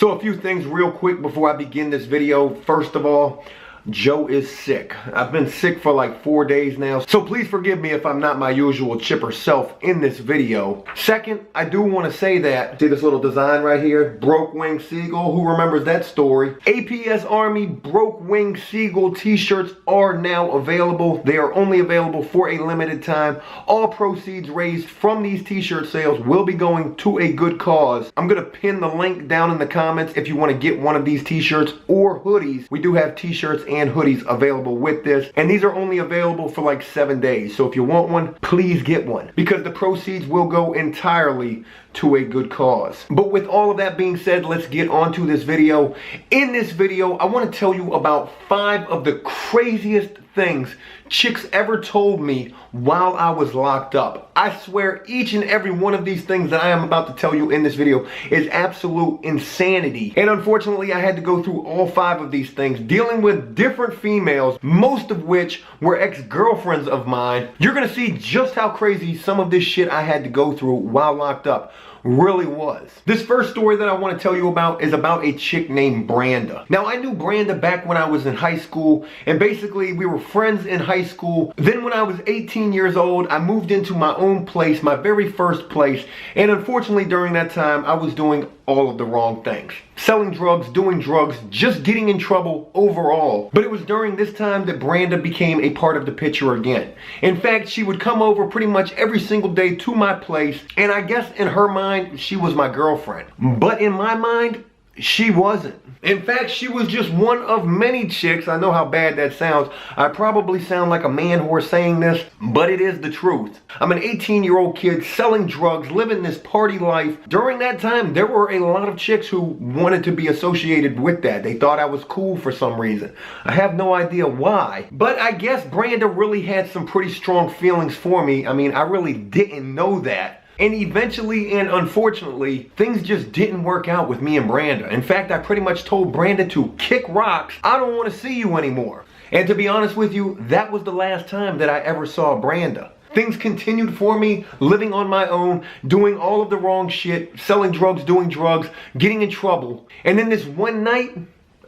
So a few things real quick before I begin this video. First of all, Joe is sick. I've been sick for like 4 days now, so please forgive me if I'm not my usual chipper self in this video. Second, I do want to say that, see this little design right here? Broke Wing Seagull, who remembers that story? APS Army Broke Wing Seagull t-shirts are now available. They are only available for a limited time. All proceeds raised from these t-shirt sales will be going to a good cause. I'm going to pin the link down in the comments if you want to get one of these t-shirts or hoodies. We do have t-shirts and hoodies available with this, and these are only available for like 7 days. So if you want one, please get one, because the proceeds will go entirely to a good cause. But with all of that being said, let's get on to this video. In this video, I want to tell you about 5 of the craziest things chicks ever told me while I was locked up. I swear each and every one of these things that I am about to tell you in this video is absolute insanity. And unfortunately, I had to go through all 5 of these things, dealing with different females, most of which were ex-girlfriends of mine. You're gonna see just how crazy some of this shit I had to go through while locked up really was. This first story that I want to tell you about is about a chick named Branda. Now, I knew Branda back when I was in high school, and basically we were friends in high school. Then when I was 18 years old, I moved into my own place, my very first place, and unfortunately during that time I was doing all of the wrong things. Selling drugs, doing drugs, just getting in trouble overall. But it was during this time that Branda became a part of the picture again. In fact, she would come over pretty much every single day to my place, and I guess in her mind, she was my girlfriend. But in my mind, she wasn't. In fact, she was just one of many chicks. I know how bad that sounds. I probably sound like a man whore saying this, but it is the truth. I'm an 18-year-old kid selling drugs, living this party life. During that time, there were a lot of chicks who wanted to be associated with that. They thought I was cool for some reason. I have no idea why. But I guess Branda really had some pretty strong feelings for me. I mean, I really didn't know that. And eventually and unfortunately, things just didn't work out with me and Branda. In fact, I pretty much told Branda to kick rocks. I don't want to see you anymore. And to be honest with you, that was the last time that I ever saw Branda. Things continued for me, living on my own, doing all of the wrong shit, selling drugs, doing drugs, getting in trouble. And then this one night,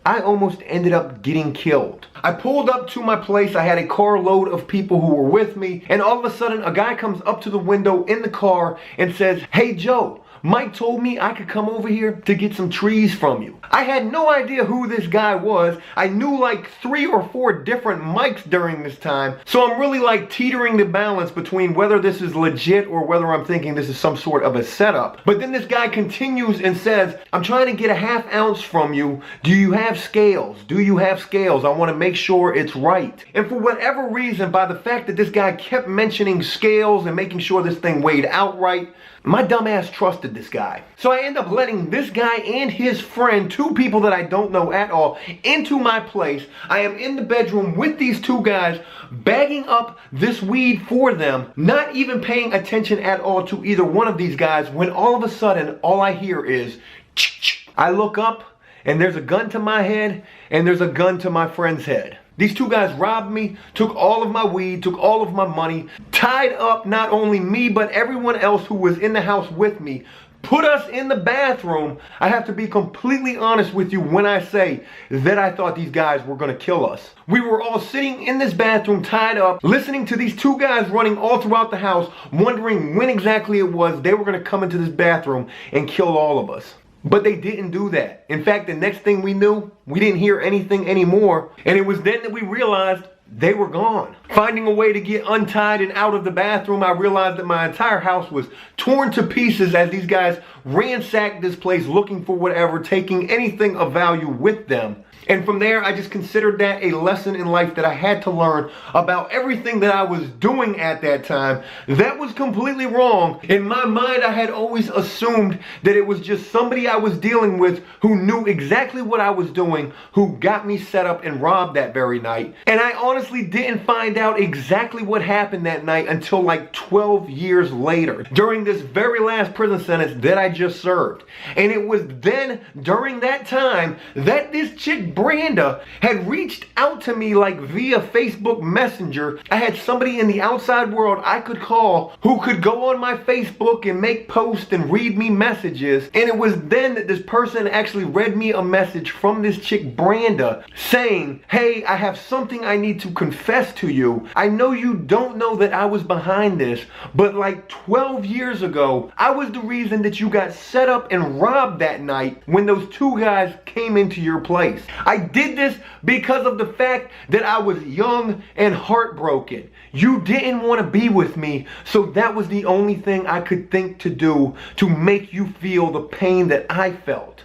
I almost ended up getting killed. I pulled up to my place. I had a carload of people who were with me, and all of a sudden a guy comes up to the window in the car and says, "Hey Joe, Mike told me I could come over here to get some trees from you." I had no idea who this guy was. I knew like 3 or 4 different Mikes during this time. So I'm really like teetering the balance between whether this is legit or whether I'm thinking this is some sort of a setup. But then this guy continues and says, "I'm trying to get a ½ ounce from you. Do you have scales? Do you have scales? I want to make sure it's right." And for whatever reason, by the fact that this guy kept mentioning scales and making sure this thing weighed out right, my dumb ass trusted this guy. So I end up letting this guy and his friend, 2 people that I don't know at all, into my place. I am in the bedroom with these 2 guys, bagging up this weed for them, not even paying attention at all to either one of these guys, when all of a sudden, all I hear is, ch-ch. I look up, and there's a gun to my head, and there's a gun to my friend's head. These 2 guys robbed me, took all of my weed, took all of my money, tied up not only me, but everyone else who was in the house with me, put us in the bathroom. I have to be completely honest with you when I say that I thought these guys were gonna kill us. We were all sitting in this bathroom tied up, listening to these 2 guys running all throughout the house, wondering when exactly it was they were gonna come into this bathroom and kill all of us. But they didn't do that. In fact, the next thing we knew, we didn't hear anything anymore. And it was then that we realized they were gone. Finding a way to get untied and out of the bathroom, I realized that my entire house was torn to pieces as these guys ransacked this place looking for whatever, taking anything of value with them. And from there, I just considered that a lesson in life that I had to learn about everything that I was doing at that time. That was completely wrong. In my mind, I had always assumed that it was just somebody I was dealing with who knew exactly what I was doing, who got me set up and robbed that very night. And I honestly honestly didn't find out exactly what happened that night until like 12 years later, during this very last prison sentence that I just served. And it was then, during that time, that this chick Brenda had reached out to me like via Facebook Messenger. I had somebody in the outside world I could call who could go on my Facebook and make posts and read me messages. And it was then that this person actually read me a message from this chick Brenda saying, hey, I have something I need to confess to you. I know you don't know that I was behind this, but like 12 years ago, I was the reason that you got set up and robbed that night when those two guys came into your place. I did this because of the fact that I was young and heartbroken. You didn't want to be with me, so that was the only thing I could think to do to make you feel the pain that I felt.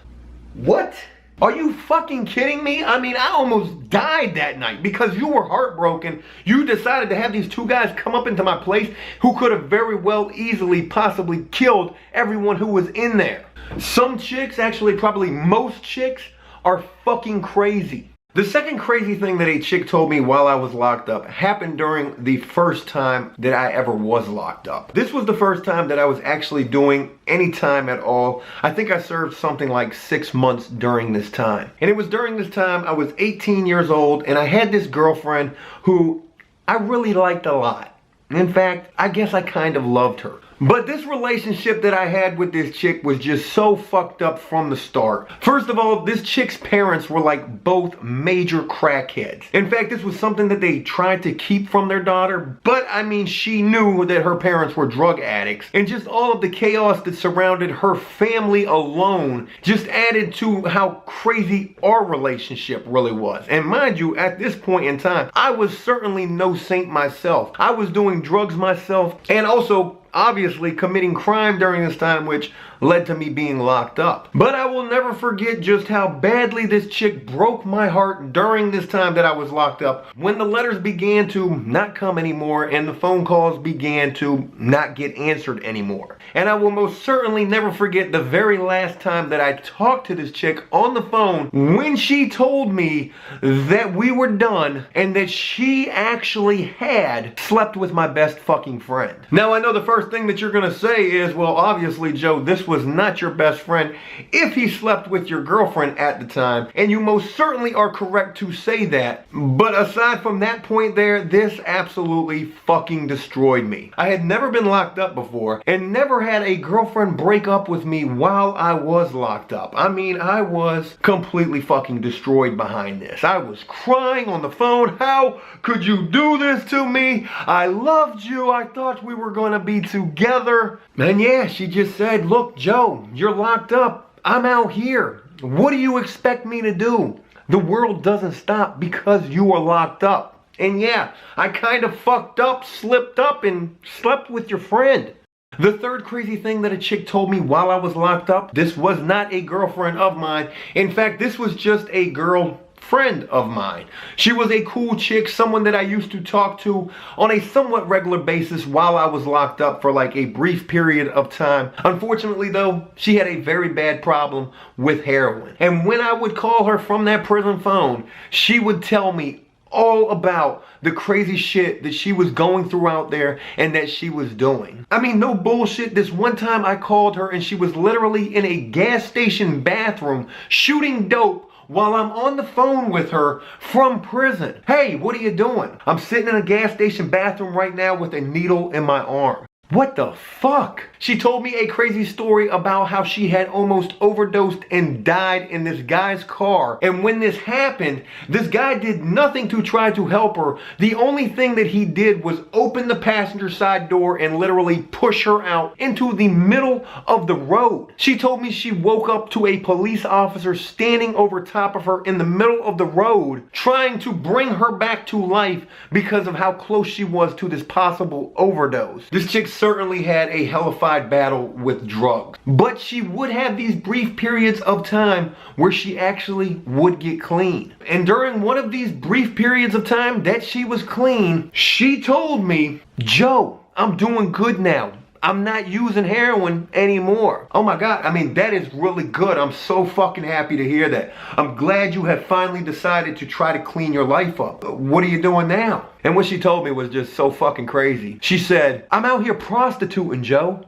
What? Are you fucking kidding me? I mean, I almost died that night because you were heartbroken. You decided to have these two guys come up into my place who could have very well easily possibly killed everyone who was in there. Some chicks, actually probably most chicks, are fucking crazy. The second crazy thing that a chick told me while I was locked up happened during the first time that I ever was locked up. This was the first time that I was actually doing any time at all. I think I served something like 6 months during this time. And it was during this time I was 18 years old and I had this girlfriend who I really liked a lot. In fact, I guess I kind of loved her. But this relationship that I had with this chick was just so fucked up from the start. First of all, this chick's parents were like both major crackheads. In fact, this was something that they tried to keep from their daughter, but I mean, she knew that her parents were drug addicts, and just all of the chaos that surrounded her family alone just added to how crazy our relationship really was. And mind you, at this point in time, I was certainly no saint myself. I was doing drugs myself, and also obviously committing crime during this time, which led to me being locked up. But I will never forget just how badly this chick broke my heart during this time that I was locked up, when the letters began to not come anymore and the phone calls began to not get answered anymore. And I will most certainly never forget the very last time that I talked to this chick on the phone, when she told me that we were done and that she actually had slept with my best fucking friend. Now, I know the first thing that you're gonna say is, well, obviously, Joe, this was not your best friend if he slept with your girlfriend at the time, and you most certainly are correct to say that. But aside from that point there, this absolutely fucking destroyed me. I had never been locked up before and never had a girlfriend break up with me while I was locked up. I mean, I was completely fucking destroyed behind this. I was crying on the phone. How could you do this to me? I loved you. I thought we were gonna be together. And yeah, she just said, look, Joe, you're locked up. I'm out here. What do you expect me to do? The world doesn't stop because you are locked up. And yeah, I kind of fucked up, slipped up, and slept with your friend. The third crazy thing that a chick told me while I was locked up, this was not a girlfriend of mine. In fact, this was just a girlfriend of mine. She was a cool chick, someone that I used to talk to on a somewhat regular basis while I was locked up for like a brief period of time. Unfortunately though, she had a very bad problem with heroin. And when I would call her from that prison phone, she would tell me all about the crazy shit that she was going through out there and that she was doing. I mean, no bullshit. This one time I called her and she was literally in a gas station bathroom shooting dope while I'm on the phone with her from prison. Hey, what are you doing? I'm sitting in a gas station bathroom right now with a needle in my arm. What the fuck? She told me a crazy story about how she had almost overdosed and died in this guy's car. And when this happened, this guy did nothing to try to help her. The only thing that he did was open the passenger side door and literally push her out into the middle of the road. She told me she woke up to a police officer standing over top of her in the middle of the road, trying to bring her back to life because of how close she was to this possible overdose. This chick certainly had a hellified battle with drugs, but she would have these brief periods of time where she actually would get clean. And during one of these brief periods of time that she was clean, she told me, Joe, I'm doing good now. I'm not using heroin anymore. Oh my God, I mean, that is really good. I'm so fucking happy to hear that. I'm glad you have finally decided to try to clean your life up. What are you doing now? And what she told me was just so fucking crazy. She said, I'm out here prostituting, Joe.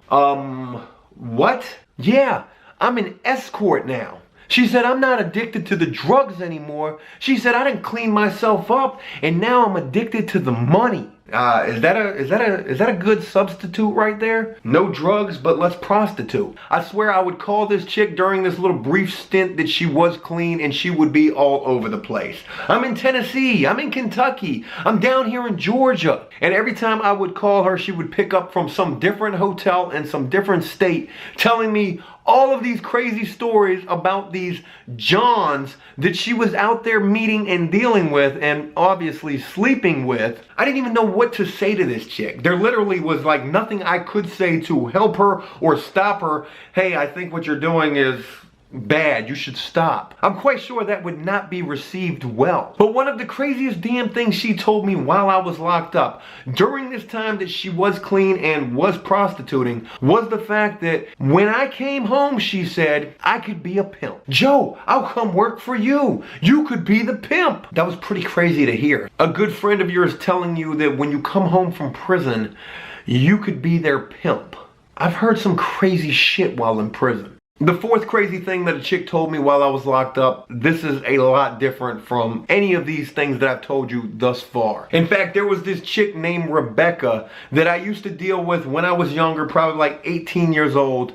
What? Yeah, I'm an escort now. She said, I'm not addicted to the drugs anymore. She said, I didn't clean myself up and now I'm addicted to the money. Is that a good substitute right there? No drugs, but let's prostitute. I swear I would call this chick during this little brief stint that she was clean and she would be all over the place. I'm in Tennessee, I'm in Kentucky, I'm down here in Georgia. And every time I would call her, she would pick up from some different hotel in some different state, telling me all of these crazy stories about these Johns that she was out there meeting and dealing with and obviously sleeping with. I didn't even know what to say to this chick. There literally was like nothing I could say to help her or stop her. Hey, I think what you're doing is bad, you should stop. I'm quite sure that would not be received well. But one of the craziest damn things she told me while I was locked up, during this time that she was clean and was prostituting, was the fact that when I came home, she said, I could be a pimp. Joe, I'll come work for you. You could be the pimp. That was pretty crazy to hear. A good friend of yours telling you that when you come home from prison, you could be their pimp. I've heard some crazy shit while in prison. The fourth crazy thing that a chick told me while I was locked up, this is a lot different from any of these things that I've told you thus far. In fact, there was this chick named Rebecca that I used to deal with when I was younger, probably like 18 years old.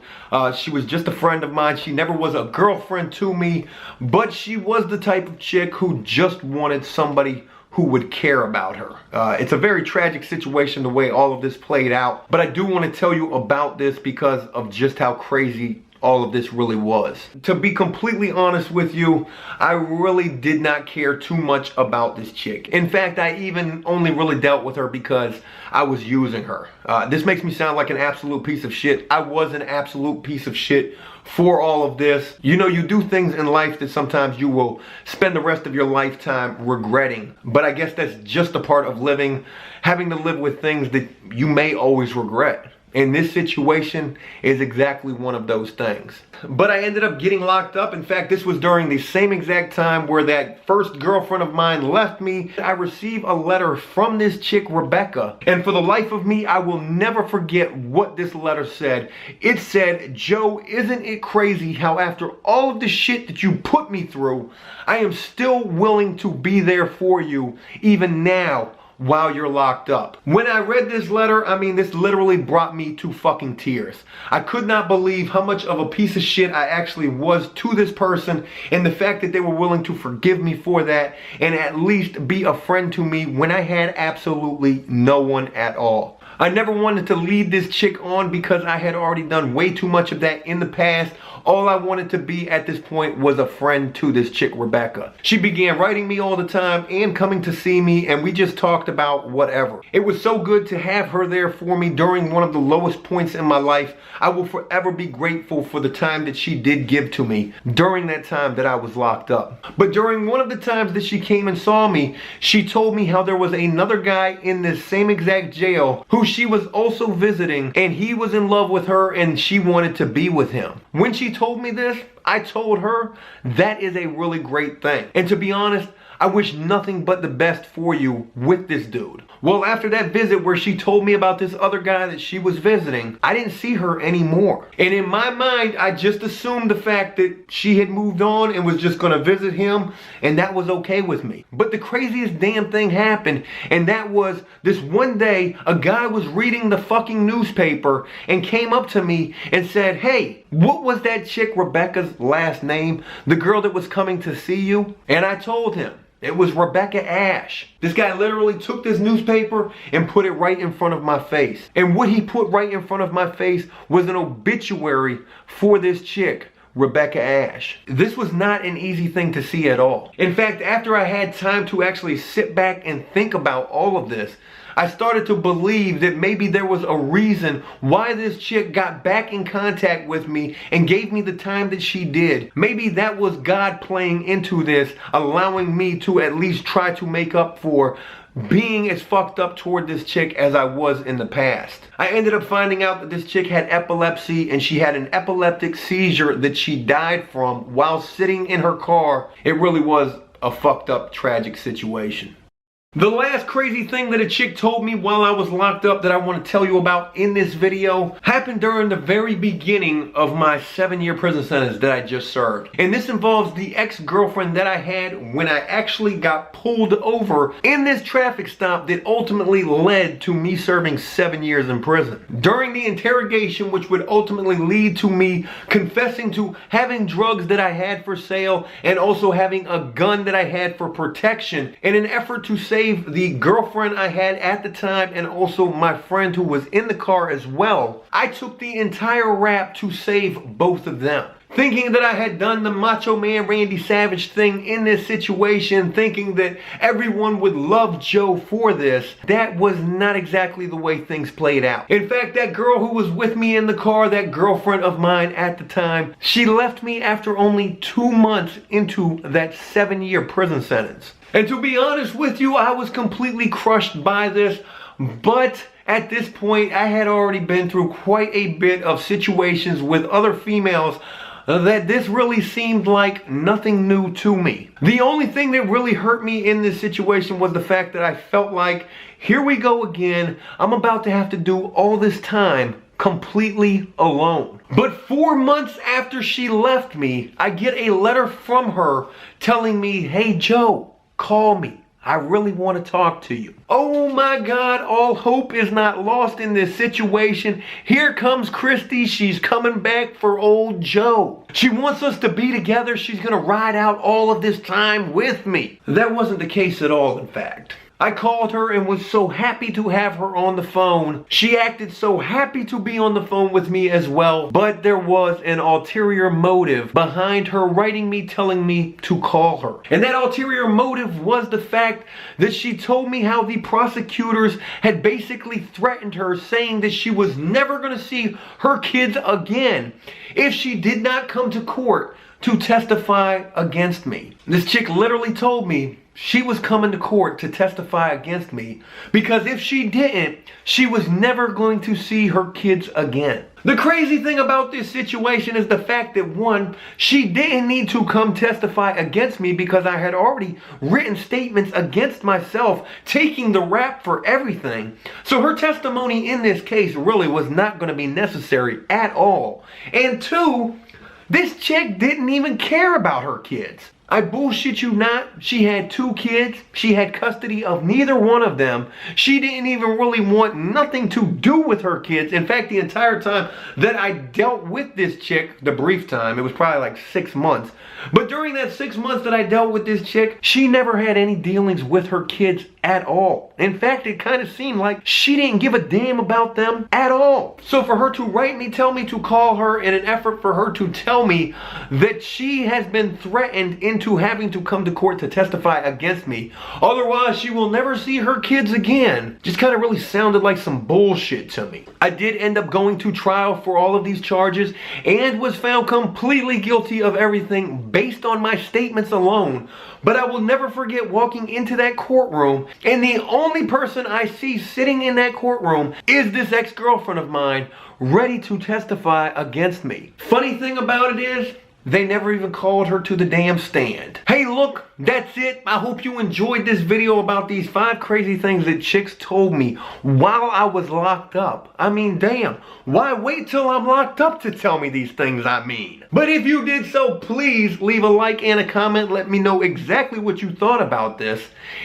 She was just a friend of mine. She never was a girlfriend to me, but she was the type of chick who just wanted somebody who would care about her. It's a very tragic situation the way all of this played out, but I do want to tell you about this because of just how crazy all of this really was. To be completely honest with you, I really did not care too much about this chick. In fact, I even only really dealt with her because I was using her. This makes me sound like an absolute piece of shit. I was an absolute piece of shit for all of this. You know, you do things in life that sometimes you will spend the rest of your lifetime regretting. But I guess that's just a part of living, having to live with things that you may always regret. And this situation is exactly one of those things. But I ended up getting locked up. In fact, this was during the same exact time where that first girlfriend of mine left me. I received a letter from this chick, Rebecca. And for the life of me, I will never forget what this letter said. It said, Joe, isn't it crazy how after all of the shit that you put me through, I am still willing to be there for you, even now, while you're locked up. When I read this letter, I mean, this literally brought me to fucking tears. I could not believe how much of a piece of shit I actually was to this person, and the fact that they were willing to forgive me for that and at least be a friend to me when I had absolutely no one at all. I never wanted to lead this chick on because I had already done way too much of that in the past. All I wanted to be at this point was a friend to this chick, Rebecca. She began writing me all the time and coming to see me, and we just talked about whatever. It was so good to have her there for me during one of the lowest points in my life. I will forever be grateful for the time that she did give to me during that time that I was locked up. But during one of the times that she came and saw me, she told me how there was another guy in this same exact jail who she was also visiting, and he was in love with her and she wanted to be with him. When she told me this, I told her that is a really great thing. And to be honest, I wish nothing but the best for you with this dude. Well, after that visit where she told me about this other guy that she was visiting, I didn't see her anymore. And in my mind, I just assumed the fact that she had moved on and was just gonna visit him, and that was okay with me. But the craziest damn thing happened, and that was this one day, a guy was reading the fucking newspaper and came up to me and said, hey, what was that chick Rebecca's last name? The girl that was coming to see you? And I told him. It was Rebecca Ash. This guy literally took this newspaper and put it right in front of my face. And what he put right in front of my face was an obituary for this chick, Rebecca Ash. This was not an easy thing to see at all. In fact, after I had time to actually sit back and think about all of this, I started to believe that maybe there was a reason why this chick got back in contact with me and gave me the time that she did. Maybe that was God playing into this, allowing me to at least try to make up for being as fucked up toward this chick as I was in the past. I ended up finding out that this chick had epilepsy, and she had an epileptic seizure that she died from while sitting in her car. It really was a fucked up, tragic situation. The last crazy thing that a chick told me while I was locked up that I want to tell you about in this video happened during the very beginning of my 7-year prison sentence that I just served. And this involves the ex-girlfriend that I had when I actually got pulled over in this traffic stop that ultimately led to me serving 7 years in prison. During the interrogation, which would ultimately lead to me confessing to having drugs that I had for sale and also having a gun that I had for protection in an effort to save the girlfriend I had at the time and also my friend who was in the car as well, I took the entire rap to save both of them. Thinking that I had done the Macho Man Randy Savage thing in this situation, thinking that everyone would love Joe for this, that was not exactly the way things played out. In fact, that girl who was with me in the car, that girlfriend of mine at the time, she left me after only 2 months into that 7-year prison sentence. And to be honest with you, I was completely crushed by this, but at this point, I had already been through quite a bit of situations with other females that this really seemed like nothing new to me. The only thing that really hurt me in this situation was the fact that I felt like, here we go again, I'm about to have to do all this time completely alone. But 4 months after she left me, I get a letter from her telling me, hey Joe, call me. I really want to talk to you. Oh my God, all hope is not lost in this situation. Here comes Christy. She's coming back for old Joe. She wants us to be together. She's going to ride out all of this time with me. That wasn't the case at all, in fact. I called her and was so happy to have her on the phone. She acted so happy to be on the phone with me as well, but there was an ulterior motive behind her writing me telling me to call her. And that ulterior motive was the fact that she told me how the prosecutors had basically threatened her, saying that she was never going to see her kids again if she did not come to court to testify against me. This chick literally told me she was coming to court to testify against me because if she didn't, she was never going to see her kids again. The crazy thing about this situation is the fact that, one, she didn't need to come testify against me because I had already written statements against myself, taking the rap for everything. So her testimony in this case really was not going to be necessary at all. And two, this chick didn't even care about her kids. I bullshit you not, she had 2 kids. She had custody of neither one of them. She didn't even really want nothing to do with her kids. In fact, the entire time that I dealt with this chick, the brief time, it was probably like 6 months. But during that 6 months that I dealt with this chick, she never had any dealings with her kids at all. In fact, it kind of seemed like she didn't give a damn about them at all. So for her to write me, tell me to call her in an effort for her to tell me that she has been threatened into having to come to court to testify against me, otherwise she will never see her kids again, just kind of really sounded like some bullshit to me. I did end up going to trial for all of these charges and was found completely guilty of everything based on my statements alone. But I will never forget walking into that courtroom and the only person I see sitting in that courtroom is this ex-girlfriend of mine ready to testify against me. Funny thing about it is, they never even called her to the damn stand. Hey, look, that's it. I hope you enjoyed this video about these 5 crazy things that chicks told me while I was locked up. I mean, damn, why wait till I'm locked up to tell me these things, I mean? But if you did so, please leave a like and a comment. Let me know exactly what you thought about this.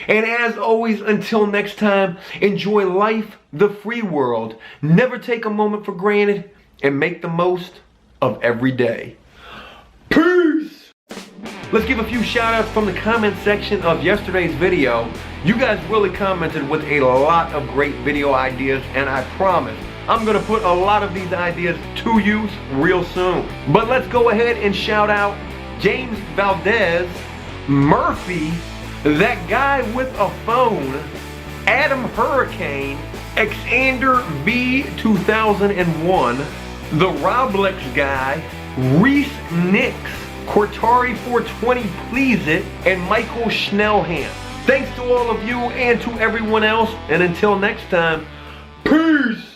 And as always, until next time, enjoy life, the free world. Never take a moment for granted and make the most of every day. Peace! Let's give a few shout outs from the comment section of yesterday's video. You guys really commented with a lot of great video ideas, and I promise I'm gonna put a lot of these ideas to use real soon. But let's go ahead and shout out James Valdez, Murphy, that guy with a phone, Adam Hurricane, Xander V 2001, the Roblex guy, Reese Nix, Cortari 420 Please It, and Michael Schnellham. Thanks to all of you and to everyone else. And until next time, peace.